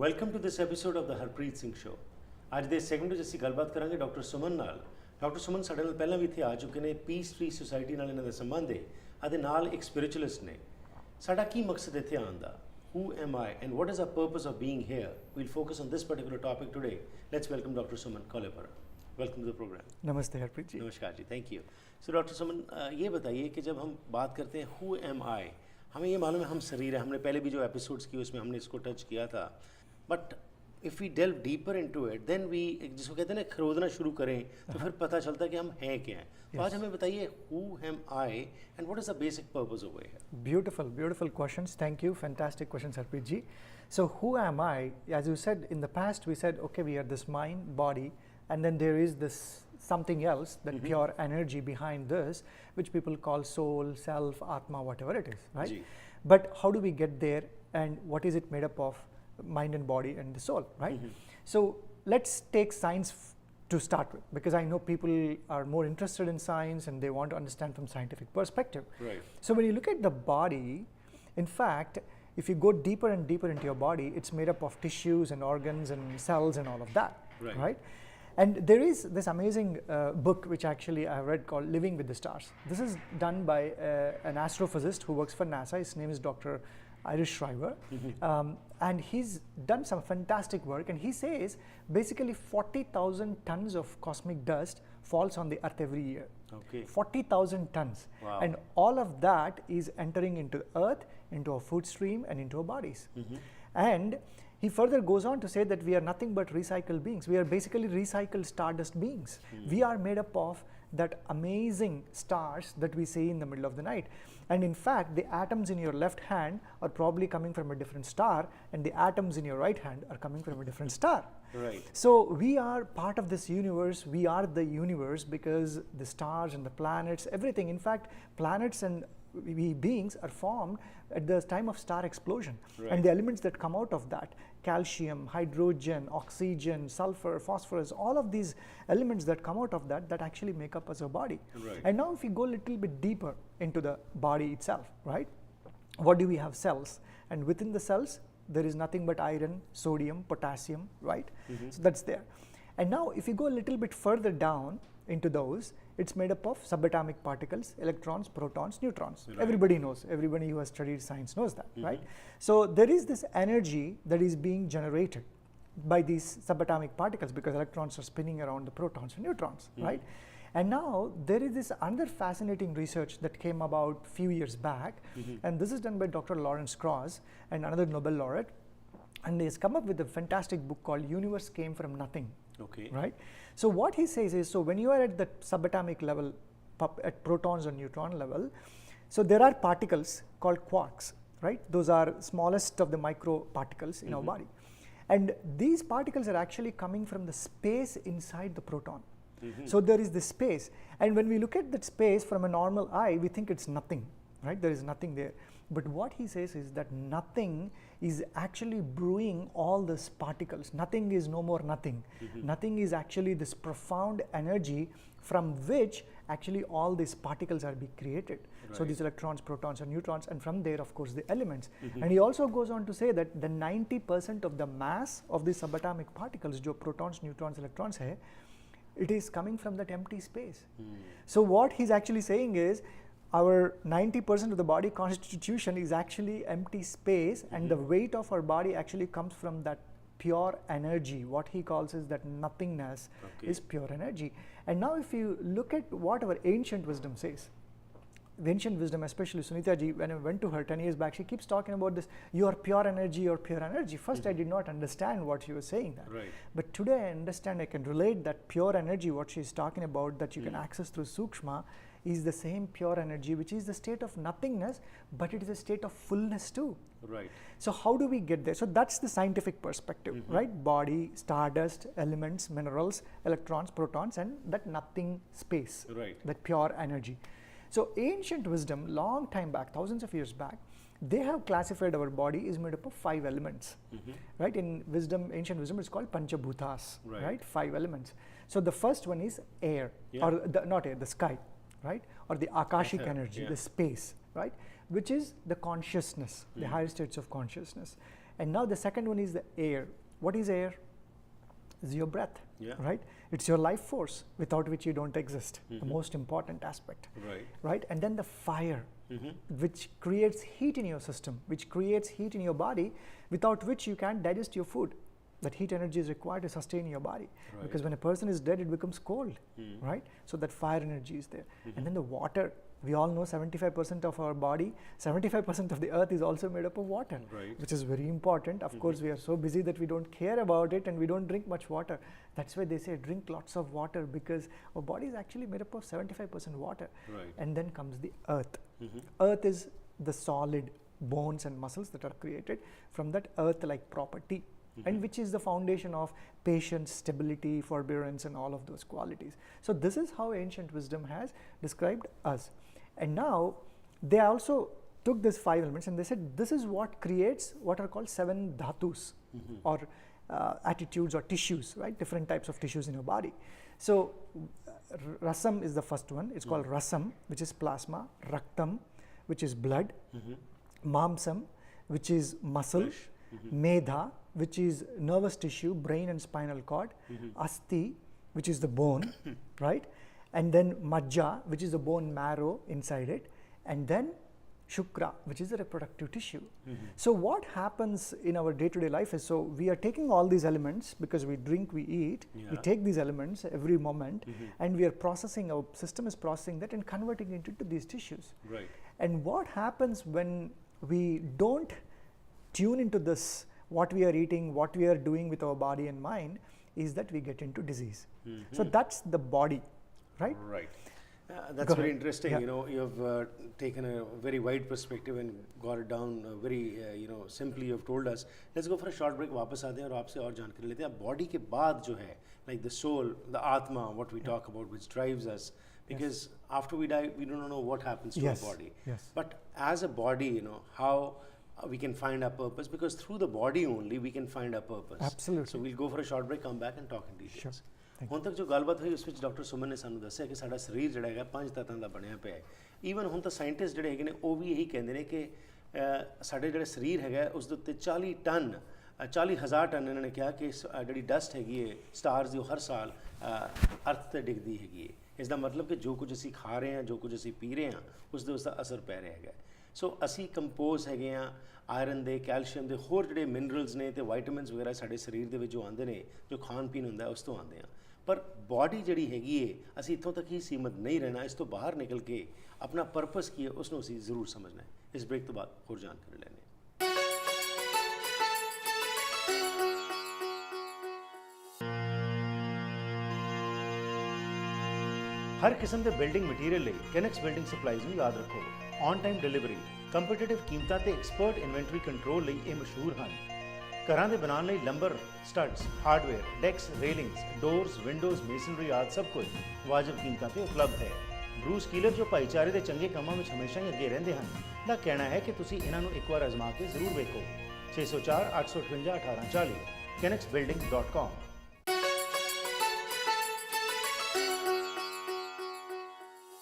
Welcome to this episode of the Harpreet Singh show. ਅੱਜ ਦੇ segment ਵਿੱਚ ਅਸੀਂ ਗੱਲਬਾਤ ਕਰਾਂਗੇ ਡਾਕਟਰ ਸੁਮਨ ਨਾਲ। ਡਾਕਟਰ ਸੁਮਨ ਸਾਡੇ ਨਾਲ ਪਹਿਲਾਂ ਵੀ ਇੱਥੇ ਆ ਚੁੱਕੇ ਨੇ। ਪੀਸ ਟਰੀ ਸੁਸਾਇਟੀ ਨਾਲ ਇਹਨਾਂ ਦਾ ਸੰਬੰਧ ਹੈ ਅਤੇ ਨਾਲ ਇੱਕ ਸਪਿਰਿਚੁਅਲਿਸਟ ਨੇ। ਸਾਡਾ ਕੀ ਮਕਸਦ ਇੱਥੇ ਆਉਣ ਦਾ? Who am I and what is the purpose of being here? We'll focus on this particular topic today. Let's welcome Dr. Suman Kollipara. Welcome to the program. नमस्ते हरप्रीत जी। नमस्कार जी, थैंक यू। सो डॉक्टर सुमन, ये बताइए कि जब हम बात करते हैं who am I, हमें ये मालूम है हम शरीर है, हमने पहले भी जो एपिसोड्स किए उसमें हमने इसको टच किया था, but if we delve deeper into it then we, जिसको कहते हैं ना, खरोदना शुरू करें तो फिर पता चलता है कि हम हैं क्या हैं। तो आज हमें बताइए who am I and what is the basic purpose over here? Beautiful questions. Thank you. Fantastic questions, Harpreet ji. So who am I? As you said, in the past we said, okay, we are this mind, body, and then there is this something else, that pure energy behind this, which people call soul, self, atma, whatever it is, right? Ji. But how do we get there, and what is it made up of? Mind and body and the soul, right? So let's take science to start with, because I know people are more interested in science and they want to understand from scientific perspective. Right. So when you look at the body, in fact, if you go deeper and deeper into your body, it's made up of tissues and organs and cells and all of that, right? And there is this amazing book which actually I have read called Living with the Stars. This is done by an astrophysicist who works for NASA. His name is Dr. Irish Shriver, and he's done some fantastic work, and he says basically 40,000 tons of cosmic dust falls on the earth every year. Okay. 40,000 tons. Wow. And all of that is entering into the earth, into our food stream and into our bodies. And he further goes on to say that we are nothing but recycled beings. We are basically recycled stardust beings. We are made up of that amazing stars that we see in the middle of the night. And in fact, the atoms in your left hand are probably coming from a different star, and the atoms in your right hand are coming from a different star. Right. So we are part of this universe. We are the universe because the stars and the planets, everything. In fact, planets and we beings are formed at the time of star explosion. Right. And the elements that come out of that, calcium, hydrogen, oxygen, sulfur, phosphorus, all of these elements that come out of that, that actually make up as a body. Right. And now if we go a little bit deeper into the body itself, right? What do we have? Cells. And within the cells, there is nothing but iron, sodium, potassium, right? So that's there. And now if you go a little bit further down into those, it's made up of subatomic particles, electrons, protons, neutrons. Right. Everybody knows, everybody who has studied science knows that, right? So there is this energy that is being generated by these subatomic particles because electrons are spinning around the protons and neutrons, right? And now there is this another fascinating research that came about a few years back, and this is done by Dr. Lawrence Krauss and another Nobel laureate, and he's come up with a fantastic book called Universe Came From Nothing. Okay. Right? So what he says is, so when you are at the subatomic level, at protons or neutron level, so there are particles called quarks, right? Those are smallest of the micro particles in our body. And these particles are actually coming from the space inside the proton. So there is this space, and when we look at that space from a normal eye, we think it's nothing, right? There is nothing there. But what he says is that nothing is actually brewing all these particles. Nothing is no more nothing. Nothing is actually this profound energy from which actually all these particles are being created. So these electrons, protons and neutrons, and from there of course the elements. And he also goes on to say that the 90% of the mass of the subatomic particles, jo protons, neutrons, electrons hai, it is coming from that empty space. So what he's actually saying is, our 90% of the body constitution is actually empty space, and the weight of our body actually comes from that pure energy. What he calls is that nothingness is pure energy. And now if you look at what our ancient wisdom says, the ancient wisdom, especially Sunita ji, when I went to her 10 years back, she keeps talking about this, you are pure energy, you are pure energy. First I did not understand what she was saying that. Right. But today I understand, I can relate that pure energy, what she is talking about, that you can access through Sukshma, is the same pure energy, which is the state of nothingness, but it is a state of fullness too. Right. So how do we get there? So that's the scientific perspective, right? Body, stardust, elements, minerals, electrons, protons, and that nothing space, Right. that pure energy. So ancient wisdom, long time back, thousands of years back, they have classified our body is made up of 5 elements, right? In wisdom, ancient wisdom, it's called Panchabhutas, right? 5 elements. So the first one is air, or not air, the sky, right? Or the akashic energy, the space, right? Which is the consciousness, the higher states of consciousness. And now the second one is the air. What is air? Is your breath, right? It's your life force, without which you don't exist, the most important aspect, right? And then the fire, which creates heat in your system, which creates heat in your body, without which you can't digest your food. That heat energy is required to sustain your body, because when a person is dead, it becomes cold, right? So that fire energy is there. And then the water. We all know 75% of our body, 75% of the earth is also made up of water, which is very important. Of course, we are so busy that we don't care about it and we don't drink much water. That's why they say drink lots of water, because our body is actually made up of 75% water. And then comes the earth. Earth is the solid bones and muscles that are created from that earth-like property. And which is the foundation of patience, stability, forbearance, and all of those qualities. So this is how ancient wisdom has described us. And now they also took these 5 elements and they said this is what creates what are called 7 dhatus, or attitudes or tissues, right? Different types of tissues in your body. So rasam is the first one. It's called rasam, which is plasma, raktam, which is blood, mamsam, which is muscle, medha, which is nervous tissue, brain and spinal cord, asti, which is the bone, right? And then majja, which is the bone marrow inside it, and then shukra, which is the reproductive tissue. So what happens in our day-to-day life is, so we are taking all these elements, because we drink, we eat, we take these elements every moment, and we are processing, our system is processing that and converting it into these tissues. And what happens when we don't tune into this, what we are eating, what we are doing with our body and mind, is that we get into disease. So that's the body, right? That's very interesting. You know, you have taken a very wide perspective and got it down very, simply. You have told us. Let's go for a short break. वापस आते हैं और आपसे और जानकारी लेते हैं. Body के बाद जो है, like the soul, the atma, what we talk about, which drives us. Because after we die, we don't know what happens to our body. But as a body, how we can find our purpose, because through the body only we can find our purpose. Absolutely. So we'll go for a short break, come back and talk in details. ਹੁਣ ਤੱਕ ਜੋ ਗੱਲਬਾਤ ਹੋਈ ਉਸ ਵਿੱਚ doctor Suman ਨੇ ਸਾਨੂੰ ਦੱਸਿਆ ਕਿ ਸਾਡਾ ਸਰੀਰ ਜਿਹੜਾ ਹੈਗਾ 5 ਤੱਤਾਂ ਦਾ ਬਣਿਆ ਪਿਆ ਹੈ. ਈਵਨ ਹੁਣ ਤਾਂ ਸਾਇੰਟਿਸਟ ਜਿਹੜੇ ਹੈਗੇ ਨੇ ਉਹ ਵੀ ਇਹੀ ਕਹਿੰਦੇ ਨੇ ਕਿ ਸਾਡੇ ਜਿਹੜਾ ਸਰੀਰ ਹੈਗਾ ਉਸ ਦੇ ਉੱਤੇ 40,000 ਟਨ ਇਹਨਾਂ ਨੇ ਕਿਹਾ ਕਿ ਜਿਹੜੀ ਡਸਟ ਹੈਗੀ ਹੈ ਸਟਾਰਸ ਦੀ ਉਹ ਹਰ ਸਾਲ ਅਰਥ ਤੇ ਡਿੱਗਦੀ ਹੈਗੀ ਹੈ. ਇਸ ਦਾ ਮਤਲਬ ਕਿ ਜੋ ਕੁਝ ਅਸੀਂ ਖਾ ਰਹੇ ਹਾਂ, ਜੋ ਕੁਝ ਅਸੀਂ ਪੀ ਰਹੇ ਹਾਂ, ਉਸ ਦਾ ਅਸਰ ਪੈ ਰਿਹਾ ਹੈਗਾ. ਸੋ ਅਸੀਂ ਕੰਪੋਜ਼ ਹੈਗੇ ਹਾਂ ਆਇਰਨ ਦੇ, ਕੈਲਸ਼ੀਅਮ ਦੇ, ਹੋਰ ਜਿਹੜੇ ਮਿਨਰਲਸ ਨੇ ਤੇ ਵਾਈਟਮਿਨਸ ਵਗੈਰਾ ਸਾਡੇ ਸਰੀਰ ਦੇ ਵਿੱਚ ਜੋ ਆਉਂਦੇ ਨੇ, ਜੋ ਖਾਣ ਪੀਣ ਹੁੰਦਾ ਉਸ ਤੋਂ ਆਉਂਦੇ ਆ. ਪਰ ਬਾਡੀ ਜਿਹੜੀ ਹੈਗੀ ਏ, ਅਸੀਂ ਇੱਥੋਂ ਤੱਕ ਹੀ ਸੀਮਤ ਨਹੀਂ ਰਹਿਣਾ. ਇਸ ਤੋਂ ਬਾਹਰ ਨਿਕਲ ਕੇ ਆਪਣਾ ਪਰਪਸ ਕੀ ਹੈ ਉਸ ਨੂੰ ਅਸੀਂ ਜ਼ਰੂਰ ਸਮਝਣਾ ਹੈ. ਇਸ ਬ੍ਰੇਕ ਤੋਂ ਬਾਅਦ ਹੋਰ ਜਾਣਕਾਰੀ ਲੈਣੇ. ਹਰ ਕਿਸਮ ਦੇ ਬਿਲਡਿੰਗ ਮਟੀਰੀਅਲ ਲਈ ਕੈਨੈਕਸ ਬਿਲਡਿੰਗ ਸਪਲਾਈਜ਼ ਨੂੰ ਯਾਦ ਰੱਖੋ. ਔਨ ਟਾਈਮ ਡਿਲੀਵਰੀ, ਕੰਪੀਟੀਟਿਵ ਕੀਮਤਾਂ ਤੇ ਐਕਸਪਰਟ ਇਨਵੈਂਟਰੀ ਕੰਟਰੋਲ ਲਈ ਇਹ ਮਸ਼ਹੂਰ ਹਨ. ਘਰਾਂ ਦੇ ਬਣਾਉਣ ਲਈ ਲੰਬਰ, ਸਟੱਡਸ, ਹਾਰਡਵੇਅਰ, ਡੈਕਸ, ਰੇਲਿੰਗਸ, ਡੋਰਸ, ਵਿੰਡੋਜ਼, ਮੇਸਨਰੀ ਆਦਿ ਸਭ ਕੁਝ ਵਾਜਬ ਕੀਮਤਾਂ ਤੇ ਉਪਲਬਧ ਹੈ. ਬਰੂਸ ਕੀਲਰ ਜੋ ਭਾਈਚਾਰੇ ਦੇ ਚੰਗੇ ਕੰਮਾਂ ਵਿੱਚ ਹਮੇਸ਼ਾ ਹੀ ਅੱਗੇ ਰਹਿੰਦੇ ਹਨ, ਦਾ ਕਹਿਣਾ ਹੈ ਕਿ ਤੁਸੀਂ ਇਹਨਾਂ ਨੂੰ ਇੱਕ ਵਾਰ ਅਜ਼ਮਾ ਕੇ ਜ਼ਰੂਰ ਵੇਖੋ. 604 858 1840 kenexbuilding.com.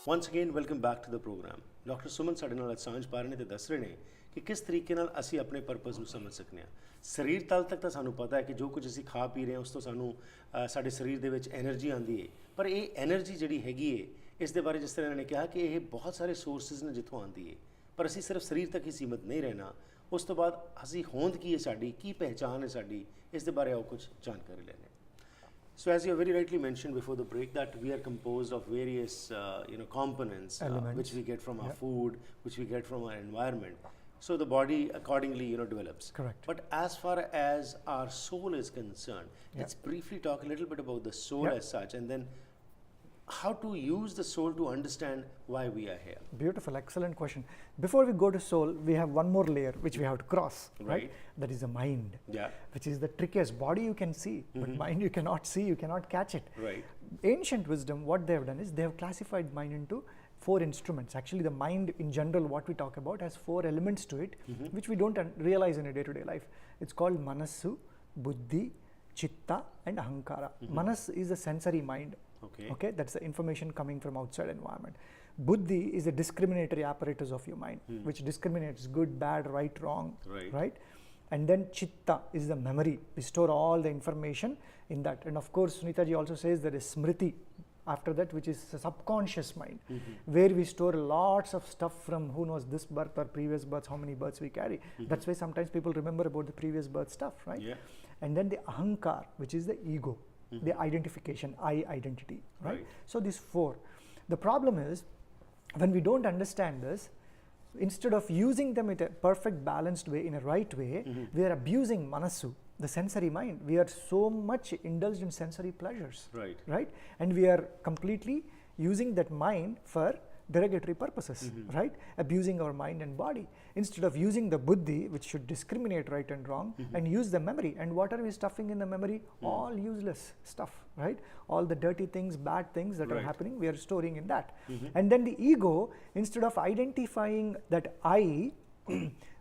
Once again, welcome back to the program. Doctor Suman ਸਾਡੇ ਨਾਲ ਸਾਂਝ ਪਾ ਰਹੇ ਨੇ ਤੇ ਦੱਸ ਰਹੇ ਨੇ ਕਿ ਕਿਸ ਤਰੀਕੇ ਨਾਲ ਅਸੀਂ ਆਪਣੇ ਪਰਪਸ ਨੂੰ ਸਮਝ ਸਕਦੇ ਹਾਂ. ਸਰੀਰ ਤਲ ਤੱਕ ਤਾਂ ਸਾਨੂੰ ਪਤਾ ਹੈ ਕਿ ਜੋ ਕੁਝ ਅਸੀਂ ਖਾ ਪੀ ਰਹੇ ਹਾਂ ਉਸ ਤੋਂ ਸਾਨੂੰ ਸਾਡੇ ਸਰੀਰ ਦੇ ਵਿੱਚ એનર્ਜੀ ਆਉਂਦੀ ਹੈ. ਪਰ ਇਹ એનર્ਜੀ ਜਿਹੜੀ ਹੈਗੀ ਹੈ, ਇਸ ਦੇ ਬਾਰੇ ਜਿਸ ਤਰ੍ਹਾਂ ਇਹਨਾਂ ਨੇ ਕਿਹਾ ਕਿ ਇਹ ਬਹੁਤ ਸਾਰੇ ਸੋਰਸਿਸ ਨੇ ਜਿੱਥੋਂ ਆਉਂਦੀ ਹੈ. ਪਰ ਅਸੀਂ ਸਿਰਫ ਸਰੀਰ ਤੱਕ ਹੀ ਸੀਮਤ ਨਹੀਂ ਰਹਿਣਾ. ਉਸ ਤੋਂ ਬਾਅਦ ਅਸੀਂ ਹੋਂਦ ਕੀ ਹੈ ਸਾਡੀ, ਕੀ ਪਹਿਚਾਣ ਹੈ ਸਾਡੀ, ਇਸ ਦੇ ਬਾਰੇ ਆਓ ਕੁਝ ਜਾਣਕਾਰੀ ਲੈਣੇ. So as you very rightly mentioned before the break, that we are composed of various components which we get from our food, which we get from our environment. So the body accordingly develops. Correct. But as far as our soul is concerned, let's briefly talk a little bit about the soul as such, and then how to use the soul to understand why we are here. Beautiful, excellent question. Before we go to soul, we have one more layer which we have to cross, right? That is the mind, which is the trickiest. Body you can see, but mind you cannot see, you cannot catch it. Right. Ancient wisdom, what they have done is they have classified mind into 4 instruments. Actually, the mind in general, what we talk about, has 4 elements to it, which we don't realize in a day-to-day life. It's called Manassu, Buddhi, Chitta, and Ahankara. Manas is a sensory mind. Okay, that's the information coming from outside environment. Buddhi is a discriminatory apparatus of your mind, which discriminates good, bad, right, wrong, right? And then Chitta is the memory. We store all the information in that. And of course, Sunita ji also says there is Smriti after that, which is a subconscious mind, where we store lots of stuff from who knows this birth or previous births, how many births we carry. That's why sometimes people remember about the previous birth stuff, right? And then the Ahankar, which is the ego, the identification, I identity, right? So these 4. The problem is, when we don't understand this, instead of using them in a perfect balanced way, in a right way, we are abusing Manassu, the sensory mind. We are so much indulged in sensory pleasures, right? And we are completely using that mind for derogatory purposes, right? Abusing our mind and body. Instead of using the buddhi, which should discriminate right and wrong, and use the memory. And what are we stuffing in the memory? All useless stuff, right? All the dirty things, bad things that are happening, we are storing in that. And then the ego, instead of identifying that I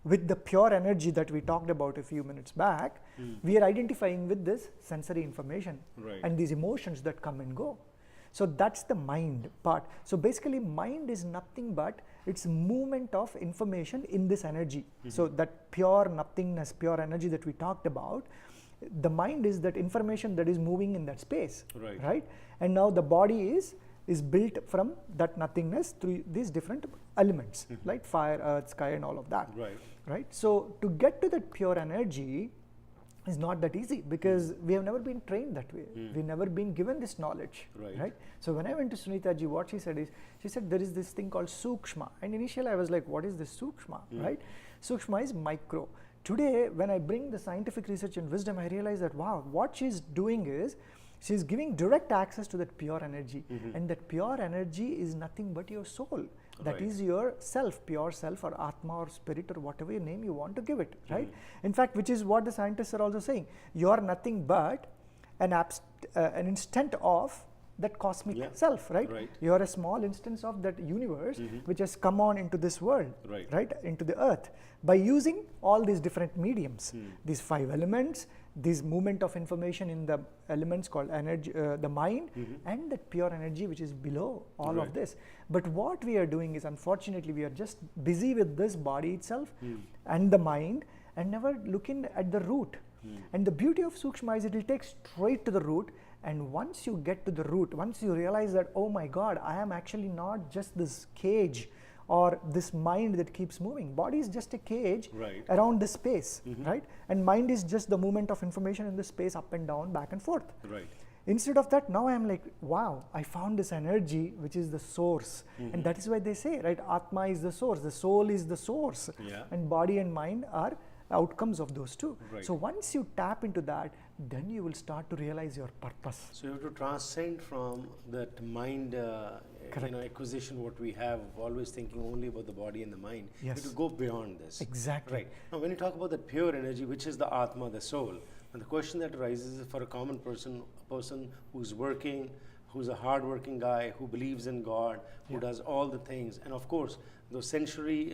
with the pure energy that we talked about a few minutes back, we are identifying with this sensory information and these emotions that come and go. So that's the mind part. So basically, mind is nothing but it's movement of information in this energy. So that pure nothingness, pure energy that we talked about, the mind is that information that is moving in that space, right? And now the body is built from that nothingness through these different elements, like fire, earth, sky, and all of that, right? So to get to that pure energy is not that easy, because we have never been trained that way. We've never been given this knowledge, right? So when I went to Sunita ji, what she said is, she said there is this thing called Sukshma. And initially I was like, what is this Sukshma, right? Sukshma is micro. Today, when I bring the scientific research and wisdom, I realize that, wow, what she's doing is, she's giving direct access to that pure energy. And that pure energy is nothing but your soul. That is your self, pure self, or Atma, or spirit, or whatever name you want to give it, right? In fact, which is what the scientists are also saying. You are nothing but an instant of that cosmic self, right? You are a small instance of that universe which has come on into this world, right? Into the earth, by using all these different mediums, these 5 elements, this movement of information in the elements called energy, the mind, and that pure energy which is below all of this. But what we are doing is, unfortunately, we are just busy with this body itself and the mind, and never looking at the root. And the beauty of Sukshma is it will take straight to the root. And once you get to the root, once you realize that, oh my God, I am actually not just this cage or this mind that keeps moving. Body is just a cage around this space, right? And mind is just the movement of information in the space, up and down, back and forth. Instead of that, now I am like, wow, I found this energy which is the source. And that is why they say, right, Atma is the source, the soul is the source, and body and mind are outcomes of those two. So once you tap into that, then you will start to realize your purpose. So you have to transcend from that mind acquisition, what we have, always thinking only about the body and the mind. You have to go beyond this. Exactly. Now when you talk about that pure energy, which is the Atma, the soul, and the question that arises is for a common person, a person who's working, who's a hard-working guy, who believes in God, who does all the things, and of course those sensory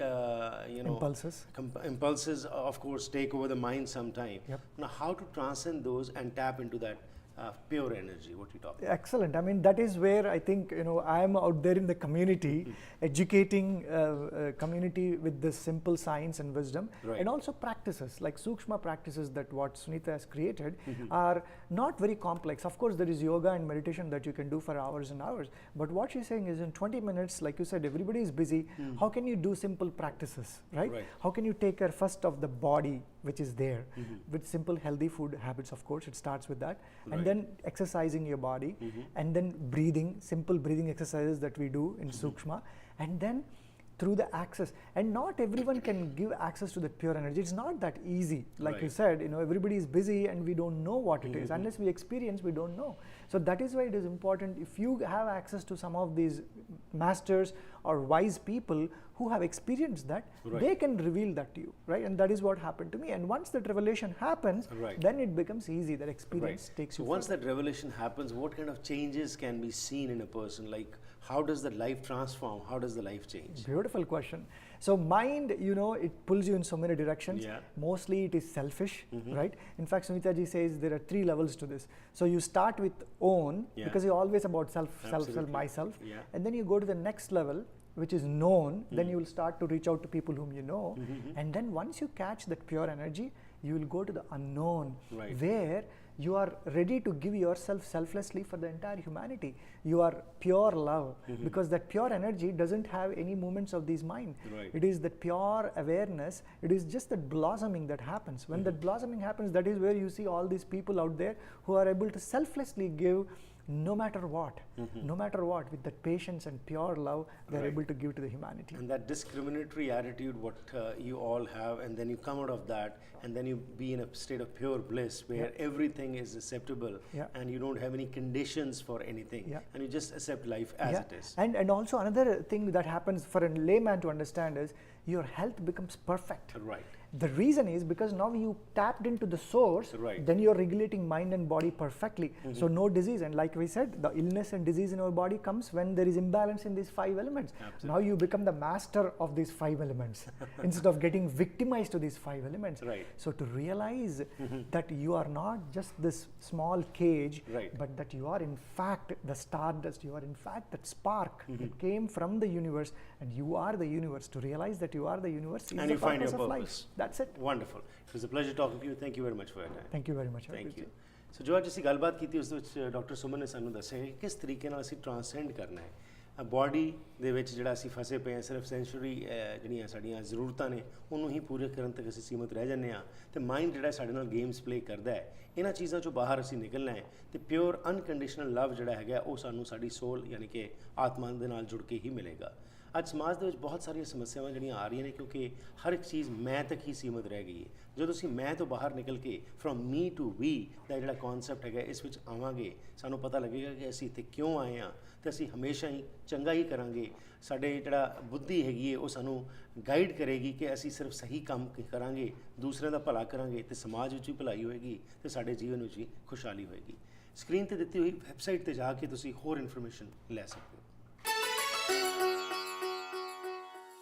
impulses of course take over the mind sometime. Now how to transcend those and tap into that pure energy, what you talk about? Excellent. I mean, that is where I think, I am out there in the community, educating community with this simple science and wisdom, and also practices, like Sukshma practices that what Sunita has created are not very complex. Of course, there is yoga and meditation that you can do for hours and hours, but what she's saying is in 20 minutes, like you said, everybody is busy. How can you do simple practices, right? How can you take care first of the body, which is there, with simple healthy food habits, of course, it starts with that, and then exercising your body, and then breathing, simple breathing exercises that we do in Sukshma, and then through the access. And not everyone can give access to that pure energy. It's not that easy. Like you said, everybody is busy and we don't know what it is. Unless we experience, we don't know. So that is why it is important, if you have access to some of these masters or wise people who have experienced that, they can reveal that to you, right? And that is what happened to me. And once that revelation happens, then it becomes easy. That experience takes you once that revelation happens, what kind of changes can be seen in a person? Like how does the life transform? How does the life change? Beautiful question. So mind, you know, it pulls you in so many directions. Yeah. Mostly it is selfish, right? In fact, Sunita ji says there are 3 levels to this. So you start with own, Yeah. because you're always about self, Absolutely. myself. Yeah. And then you go to the next level, which is known. Then you will start to reach out to people whom you know. And then once you catch that pure energy, you will go to the unknown, Right. where you are ready to give yourself selflessly for the entire humanity. You are pure love, because that pure energy doesn't have any movements of these mind. Right. It is that pure awareness. It is just that blossoming that happens. When that blossoming happens, that is where you see all these people out there who are able to selflessly give no matter what, with that patience and pure love, they're Right. able to give to the humanity. And that discriminatory attitude, what you all have, and then you come out of that, and then you be in a state of pure bliss where everything is acceptable, Yeah. and you don't have any conditions for anything, Yeah. and you just accept life as Yeah. it is. And also another thing that happens for a layman to understand is your health becomes perfect. Right. The reason is because now you tapped into the source, Right. then you're regulating mind and body perfectly. So no disease. And like we said, the illness and disease in our body comes when there is imbalance in these 5 elements. Absolutely. Now you become the master of these 5 elements instead of getting victimized to these 5 elements. Right. So to realize that you are not just this small cage, Right. but that you are in fact the stardust, you are in fact that spark that came from the universe, and you are the universe. To realize that you are the universe is And the you find purpose your of purpose. life. That's it. Wonderful. It was a pleasure talking to you. Thank you very much for your time. Thank you very much. Thank you so ਜੋ ਅੱਜ ਅਸੀਂ ਗੱਲਬਾਤ ਕੀਤੀ ਉਸ ਦੇ ਵਿੱਚ doctor Suman ਨੇ ਸਾਨੂੰ ਦੱਸਿਆ ਕਿ ਕਿਸ ਤਰੀਕੇ ਨਾਲ ਅਸੀਂ ਟਰਾਂਸੈਂਡ ਕਰਨਾ ਹੈ ਬਾਡੀ ਦੇ ਵਿੱਚ ਜਿਹੜਾ ਅਸੀਂ ਫਸੇ ਪਏ ਹਾਂ ਸਿਰਫ ਸੈਂਸ਼ਰੀ ਜਿਹੜੀਆਂ ਸਾਡੀਆਂ ਜ਼ਰੂਰਤਾਂ ਨੇ ਉਹਨੂੰ ਹੀ ਪੂਰੇ ਕਰਨ ਤੱਕ ਅਸੀਂ ਸੀਮਤ ਰਹਿ ਜਾਂਦੇ ਹਾਂ ਤੇ ਮਾਈਂਡ ਜਿਹੜਾ ਸਾਡੇ ਨਾਲ ਗੇਮਸ ਪਲੇ ਕਰਦਾ ਹੈ ਇਹਨਾਂ ਚੀਜ਼ਾਂ ਚੋਂ ਬਾਹਰ ਅਸੀਂ ਨਿਕਲਣਾ ਹੈ ਤੇ ਪਿਓਰ ਅਨਕੰਡੀਸ਼ਨਲ ਲਵ ਜਿਹੜਾ ਹੈਗਾ ਉਹ ਸਾਨੂੰ ਸਾਡੀ ਸੋਲ ਯਾਨੀ ਕਿ ਆਤਮਾ ਦੇ ਨਾਲ ਜੁੜ ਕੇ ਹੀ ਮਿਲੇਗਾ ਅੱਜ ਸਮਾਜ ਦੇ ਵਿੱਚ ਬਹੁਤ ਸਾਰੀਆਂ ਸਮੱਸਿਆਵਾਂ ਜਿਹੜੀਆਂ ਆ ਰਹੀਆਂ ਨੇ ਕਿਉਂਕਿ ਹਰ ਇੱਕ ਚੀਜ਼ ਮੈਂ ਤੱਕ ਹੀ ਸੀਮਤ ਰਹਿ ਗਈ ਹੈ ਜਦੋਂ ਅਸੀਂ ਮੈਂ ਤੋਂ ਬਾਹਰ ਨਿਕਲ ਕੇ ਫਰੋਮ ਮੀ ਟੂ ਵੀ ਦਾ ਜਿਹੜਾ ਕਨਸੈਪਟ ਹੈਗਾ ਇਸ ਵਿੱਚ ਆਵਾਂਗੇ ਸਾਨੂੰ ਪਤਾ ਲੱਗੇਗਾ ਕਿ ਅਸੀਂ ਇੱਥੇ ਕਿਉਂ ਆਏ ਹਾਂ ਤੇ ਅਸੀਂ ਹਮੇਸ਼ਾ ਹੀ ਚੰਗਾ ਹੀ ਕਰਾਂਗੇ ਸਾਡੇ ਜਿਹੜਾ ਬੁੱਧੀ ਹੈਗੀ ਹੈ ਉਹ ਸਾਨੂੰ ਗਾਈਡ ਕਰੇਗੀ ਕਿ ਅਸੀਂ ਸਿਰਫ ਸਹੀ ਕੰਮ ਕਰਾਂਗੇ ਦੂਸਰਿਆਂ ਦਾ ਭਲਾ ਕਰਾਂਗੇ ਤੇ ਸਮਾਜ ਵਿੱਚ ਵੀ ਭਲਾਈ ਹੋਏਗੀ ਤੇ ਸਾਡੇ ਜੀਵਨ ਵਿੱਚ ਵੀ ਖੁਸ਼ਹਾਲੀ ਹੋਏਗੀ ਸਕਰੀਨ ਤੇ ਦਿੱਤੀ ਹੋਈ ਵੈਬਸਾਈਟ ਤੇ ਜਾ ਕੇ ਤੁਸੀਂ ਹੋਰ ਇਨਫੋਰਮੇਸ਼ਨ ਲੈ ਸਕਦੇ ਹੋ